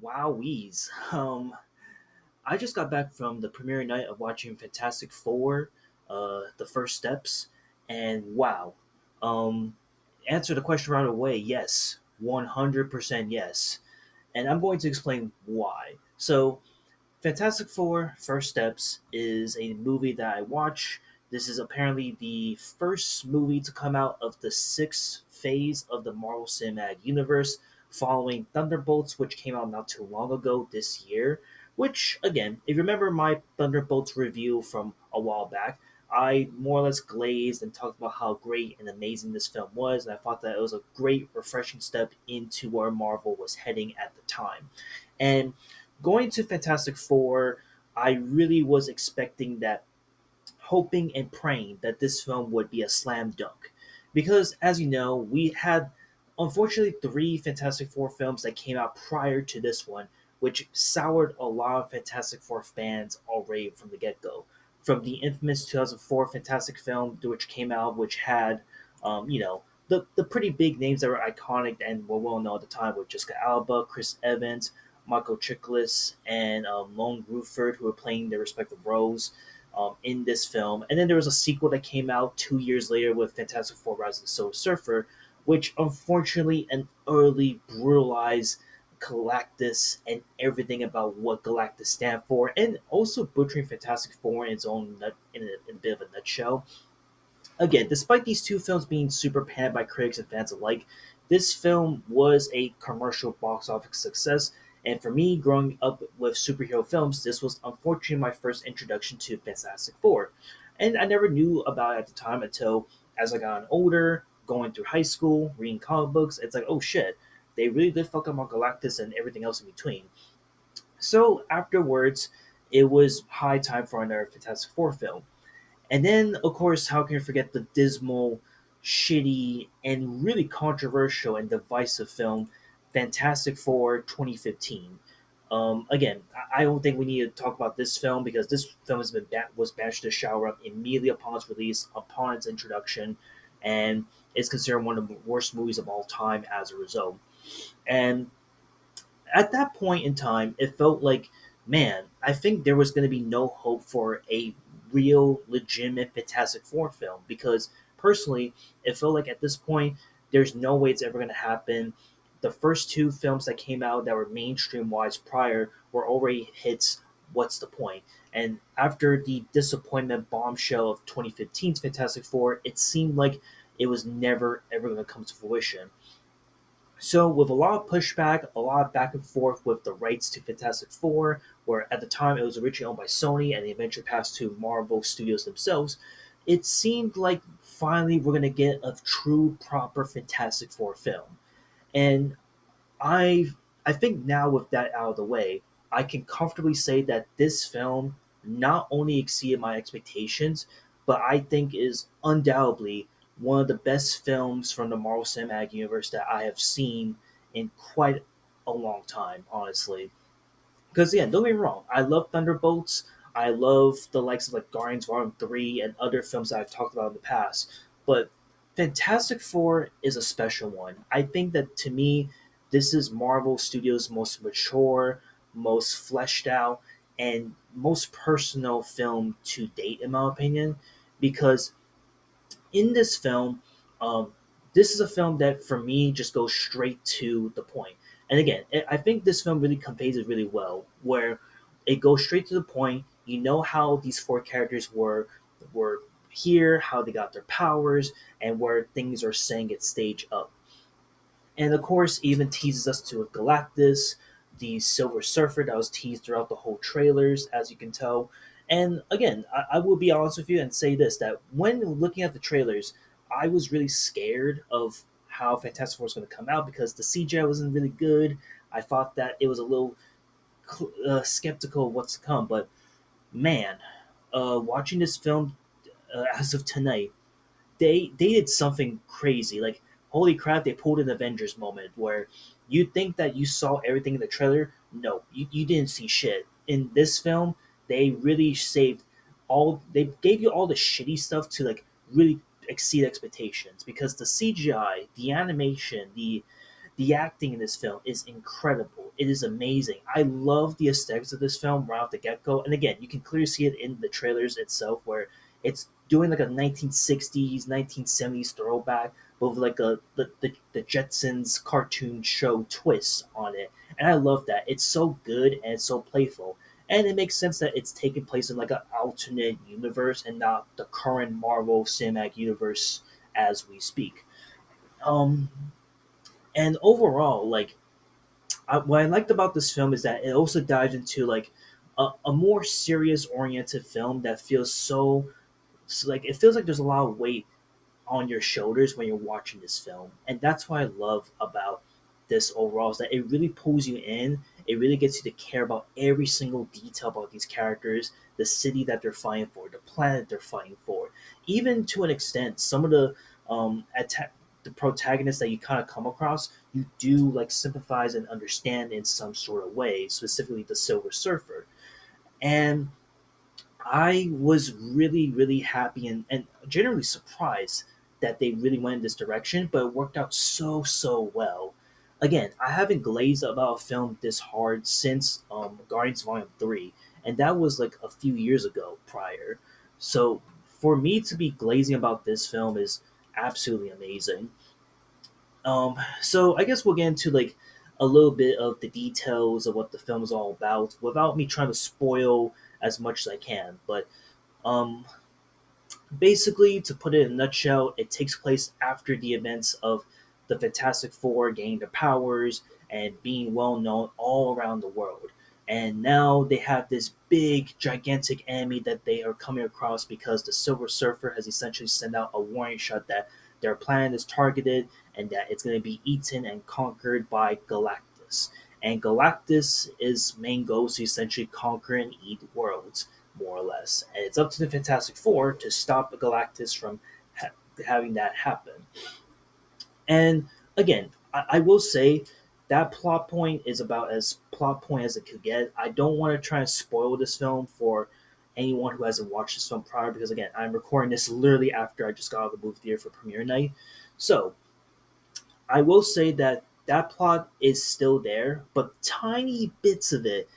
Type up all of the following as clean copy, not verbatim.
Wowies. I just got back from the premiere night of watching Fantastic Four, the first steps, and wow. Um, Answer the question right away. Yes, 100% yes, and I'm going to explain why. So, Fantastic Four First Steps is a movie that I watch. This is apparently the first movie to come out of the sixth phase of the Marvel Cinematic Universe, following Thunderbolts, which came out not too long ago this year. Which, again, if you remember my Thunderbolts review from a while back, I more or less glazed and talked about how great and amazing this film was, and I thought that it was a great, refreshing step into where Marvel was heading at the time. And going to Fantastic Four, I really was expecting that, hoping and praying that this film would be a slam dunk. Because, as you know, we had unfortunately three Fantastic Four films that came out prior to this one, which soured a lot of Fantastic Four fans already from the get go. From the infamous 2004 Fantastic film, which came out, which had, the pretty big names that were iconic and were well known at the time, with Jessica Alba, Chris Evans, Michael Chiklis, and Lone Bruford, who were playing their respective roles in this film. And then there was a sequel that came out 2 years later with Fantastic Four: Rise of the Silver Surfer, which unfortunately an early brutalized Galactus and everything about what Galactus stand for, and also butchering Fantastic Four in its own in a bit of a nutshell. Again, despite these two films being super panned by critics and fans alike, this film was a commercial box office success. And for me, growing up with superhero films, this was unfortunately my first introduction to Fantastic Four. And I never knew about it at the time until as I got older, going through high school, reading comic books. It's like, oh shit, they really did fuck up on Galactus and everything else in between. So afterwards, it was high time for another Fantastic Four film. And then, of course, how can you forget the dismal, shitty, and really controversial and divisive film Fantastic Four 2015? Again, I don't think we need to talk about this film because this film was banished to the shower immediately upon its release, upon its introduction, and is considered one of the worst movies of all time as a result. And at that point in time, it felt like, man, I think there was going to be no hope for a real, legitimate Fantastic Four film because personally, it felt like at this point, there's no way it's ever going to happen. The first two films that came out that were mainstream wise prior were already hits. What's the point? And after the disappointment bombshell of 2015's Fantastic Four, it seemed like it was never ever going to come to fruition. So, with a lot of pushback, a lot of back and forth with the rights to Fantastic Four, where at the time it was originally owned by Sony and they eventually passed to Marvel Studios themselves, it seemed like finally we're going to get a true, proper Fantastic Four film. And I I think now with that out of the way, I can comfortably say that this film not only exceeded my expectations, but I think is undoubtedly one of the best films from the Marvel Cinematic Universe that I have seen in quite a long time, honestly. Because yeah, don't get me wrong, I love Thunderbolts. I love the likes of like Guardians Volume 3 and other films that I've talked about in the past. But Fantastic Four is a special one. I think that to me, this is Marvel Studios' most mature, most fleshed out, and most personal film to date, in my opinion. Because in this film, this is a film that for me just goes straight to the point. And again, I think this film really conveys it really well, where it goes straight to the point. You know how these four characters were here, how they got their powers, and where things are saying it stage up. And of course, even teases us to a Galactus, the Silver Surfer that was teased throughout the whole trailers, as you can tell. And again, I will be honest with you and say this that when looking at the trailers, I was really scared of how Fantastic Four was going to come out because the CGI wasn't really good. I thought that it was a little skeptical of what's to come. But man, watching this film as of tonight, they did something crazy. Like holy crap, they pulled an Avengers moment where you think that you saw everything in the trailer. No, you didn't see shit. In this film, they really saved all. They gave you all the shitty stuff to like really exceed expectations because the CGI, the animation, the acting in this film is incredible. it is amazing. I love the aesthetics of this film right off the get go. And again, you can clearly see it in the trailers itself, where it's doing like a 1960s, 1970s throwback, but with like the Jetsons cartoon show twist on it. And I love that. It's so good and it's so playful. And it makes sense that it's taking place in like an alternate universe and not the current Marvel Cinematic Universe as we speak. Um, and overall, like what I liked about this film is that it also dives into like a more serious oriented film that feels so like it feels like there's a lot of weight on your shoulders when you're watching this film, and that's what I love about this overall is that it really pulls you in. It really gets you to care about every single detail about these characters, the city that they're fighting for, the planet they're fighting for, even to an extent some of attack the protagonists that you kind of come across, you do like sympathize and understand in some sort of way, specifically the Silver Surfer. And I was really, really happy and generally surprised that they really went in this direction, but it worked out so, so well. Again, I haven't glazed about a film this hard since Guardians Volume 3, and that was like a few years ago prior. So for me to be glazing about this film is absolutely amazing. So I guess we'll get into like a little bit of the details of what the film is all about without me trying to spoil as much as I can. But um, basically, to put it in a nutshell, it takes place after the events of the Fantastic Four gaining their powers and being well known all around the world. And now they have this big, gigantic enemy that they are coming across because the Silver Surfer has essentially sent out a warning shot that their planet is targeted and that it's going to be eaten and conquered by Galactus. And Galactus' is main goal is to essentially conquer and eat worlds, more or less. And it's up to the Fantastic Four to stop Galactus from having that happen. And again, I will say that plot point is about as plot point as it could get. I don't want to try and spoil this film for anyone who hasn't watched this film prior because again, I'm recording this literally after I just got out of the movie theater for premiere night. So I will say that that plot is still there, but tiny bits of it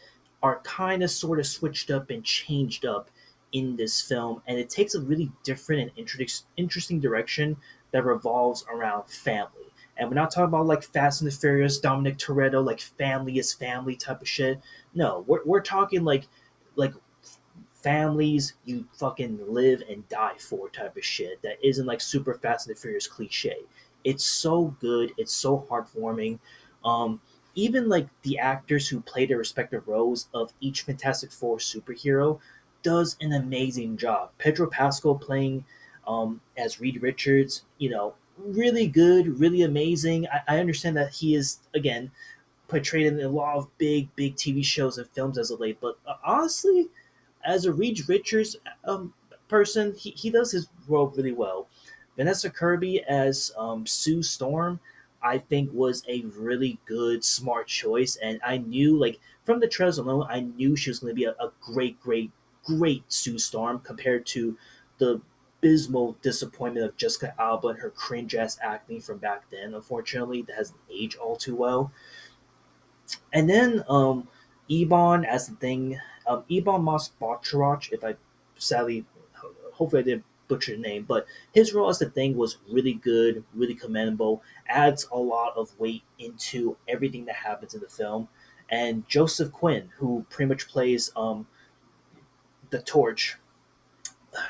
are kind of sort of switched up and changed up in this film, and it takes a really different and interesting direction that revolves around family. And we're not talking about like Fast and the Furious, Dominic Toretto, like family is family type of shit. No, we're talking like families you fucking live and die for type of shit that isn't like super Fast and the Furious cliche. It's so good. It's so heartwarming. Even like the actors who play their respective roles of each Fantastic Four superhero does an amazing job. Pedro Pascal playing as Reed Richards, really good, really amazing. I understand that he is again portrayed in a lot of big TV shows and films as of late, but honestly, as a Reed Richards person, he does his role really well. Vanessa Kirby as Sue Storm, I think was a really good, smart choice, and I knew like from the trailers alone, I knew she was going to be a great Sue Storm compared to the abysmal disappointment of Jessica Alba and her cringe ass acting from back then. Unfortunately, that hasn't aged all too well. And then Ebon as the thing, Ebon Moss Bacharach, if I sadly, hopefully I didn't butcher the name, but his role as the thing was really good, really commendable, adds a lot of weight into everything that happens in the film. And Joseph Quinn, who pretty much plays the Torch,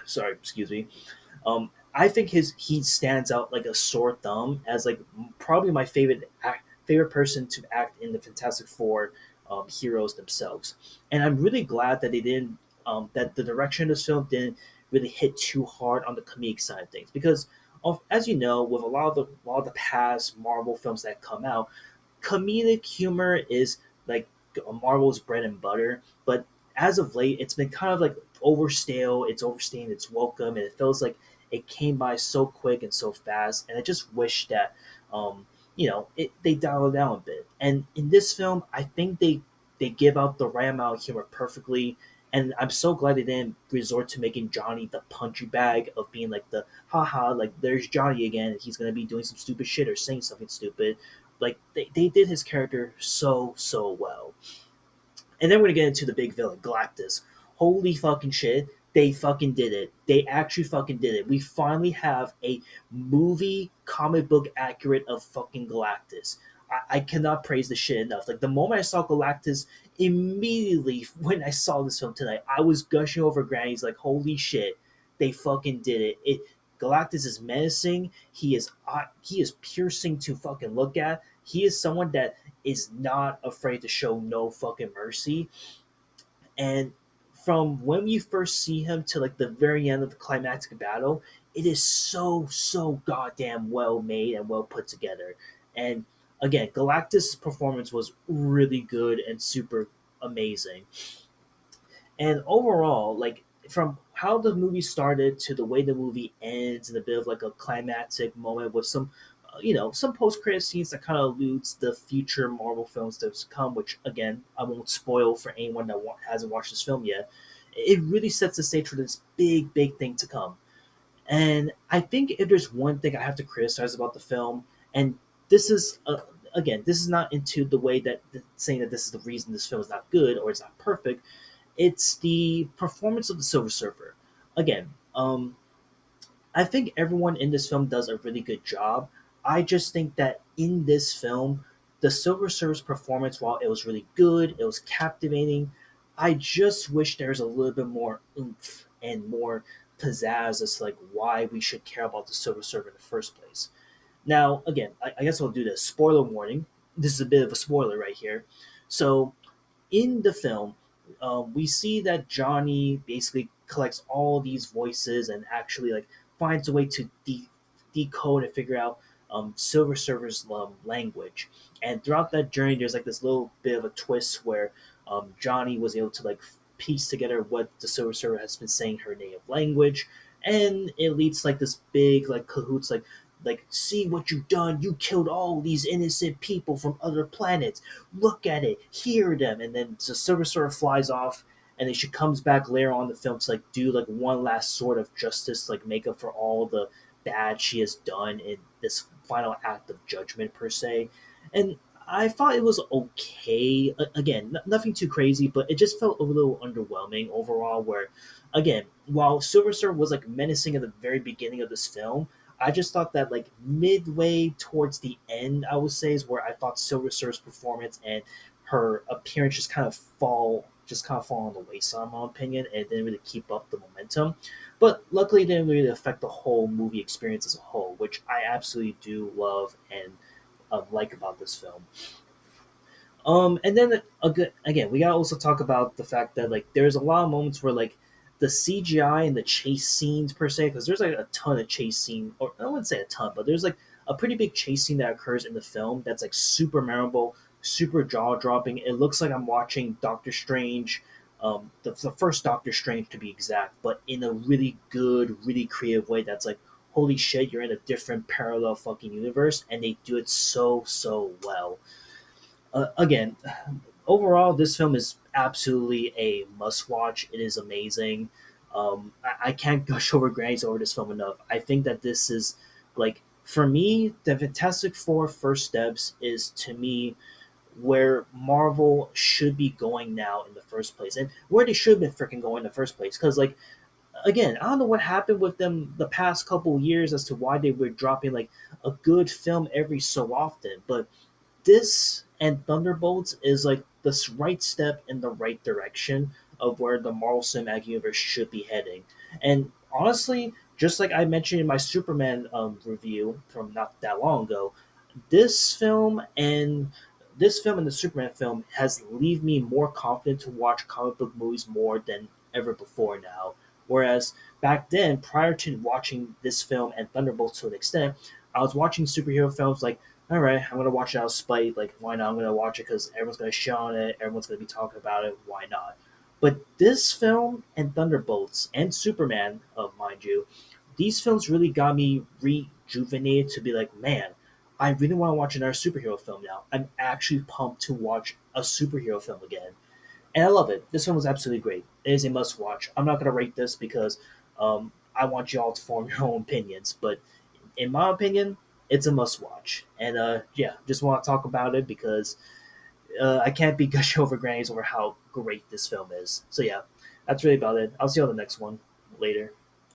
sorry, excuse me, I think he stands out like a sore thumb as like probably my favorite person to act in the Fantastic Four heroes themselves, and I'm really glad that they didn't that the direction of this film didn't really hit too hard on the comedic side of things because as you know with a lot of the past Marvel films that come out, comedic humor is like Marvel's bread and butter, but as of late, it's been kind of like overstale. It's overstaying its welcome, and it feels like it came by so quick and so fast. And I just wish that, they dial it down a bit. And in this film, I think they give out the right amount of humor perfectly. And I'm so glad they didn't resort to making Johnny the punchy bag of being like the haha, like there's Johnny again. He's gonna be doing some stupid shit or saying something stupid Like they did his character so well. And then we're gonna get into the big villain, Galactus. Holy fucking shit. They fucking did it. They actually fucking did it. We finally have a movie comic book accurate of fucking Galactus. I cannot praise the shit enough. Like the moment I saw Galactus, immediately when I saw this film tonight, I was gushing over Granny's like, holy shit, they fucking did it. Galactus is menacing. He is piercing to fucking look at. He is someone that is not afraid to show no fucking mercy. And from when you first see him to like the very end of the climactic battle, it is so goddamn well made and well put together. And again, Galactus' performance was really good and super amazing. And overall, like from how the movie started to the way the movie ends, and a bit of like a climactic moment with some, some post credit scenes that kind of alludes the future Marvel films that's come. Which again, I won't spoil for anyone that hasn't watched this film yet. It really sets the stage for this big thing to come. And I think if there's one thing I have to criticize about the film, and this is again, this is not into the way that saying that this is the reason this film is not good or it's not perfect, it's the performance of the Silver Surfer. Again, I think everyone in this film does a really good job. I just think that in this film, the Silver Surfer's performance, while it was really good, it was captivating, I just wish there was a little bit more oomph and more pizzazz as to like why we should care about the Silver Surfer in the first place. Now, again, I guess I'll do this. Spoiler warning. This is a bit of a spoiler right here. So, in the film, we see that Johnny basically collects all these voices and actually like finds a way to decode and figure out Silver Surfer's language. And throughout that journey, there's like this little bit of a twist where Johnny was able to like piece together what the Silver Surfer has been saying her native language, and it leads to like this big like cahoots like see what you've done, you killed all these innocent people from other planets, look at it, hear them. And then the Silver Surfer flies off, and then she comes back later on in the film to like do like one last sort of justice, like make up for all the bad she has done in this final act of judgment per se. And I thought it was okay. Again, nothing too crazy, but it just felt a little underwhelming overall. Where, again, while Silver Surfer was like menacing at the very beginning of this film, I just thought that like midway towards the end, I would say is where I thought Silver Surfer's performance and her appearance just kind of fall on the wayside, in my opinion, and it didn't really keep up the momentum. But luckily, it didn't really affect the whole movie experience as a whole, which I absolutely do love and like about this film. And then again, we gotta also talk about the fact that like there's a lot of moments where like the CGI and the chase scenes per se, because there's like a ton of chase scene, or I wouldn't say a ton, but there's like a pretty big chase scene that occurs in the film that's like super memorable, super jaw dropping. It looks like I'm watching Doctor Strange, the first Doctor Strange to be exact, but in a really good, really creative way. That's like, holy shit, you're in a different parallel fucking universe, and they do it so well. Again, overall, this film is absolutely a must watch. It is amazing. I can't gush over Grannies over this film enough. I think that this is like for me, the Fantastic Four First Steps is to me where Marvel should be going now in the first place, and where they should have been freaking going in the first place. Because like again, I don't know what happened with them the past couple years as to why they were dropping like a good film every so often, but this and Thunderbolts is like the right step in the right direction of where the Marvel Cinematic Universe should be heading. And honestly, just like I mentioned in my Superman review from not that long ago, this film and this film and the Superman film has leave me more confident to watch comic book movies more than ever before now. Whereas back then, prior to watching this film and Thunderbolts to an extent, I was watching superhero films like, all right, I'm gonna watch it out of spite. Like, why not? I'm gonna watch it because everyone's gonna shit on it. Everyone's gonna be talking about it. Why not? But this film and Thunderbolts and Superman, mind you, these films really got me rejuvenated to be like, man, I really want to watch another superhero film now. I'm actually pumped to watch a superhero film again, and I love it. This film was absolutely great. It is a must watch. I'm not gonna rate this because I want you all to form your own opinions, but in my opinion, it's a must watch. And yeah, just want to talk about it because I can't be gushing over grannies over how great this film is. So yeah, that's really about it. I'll see you on the next one later.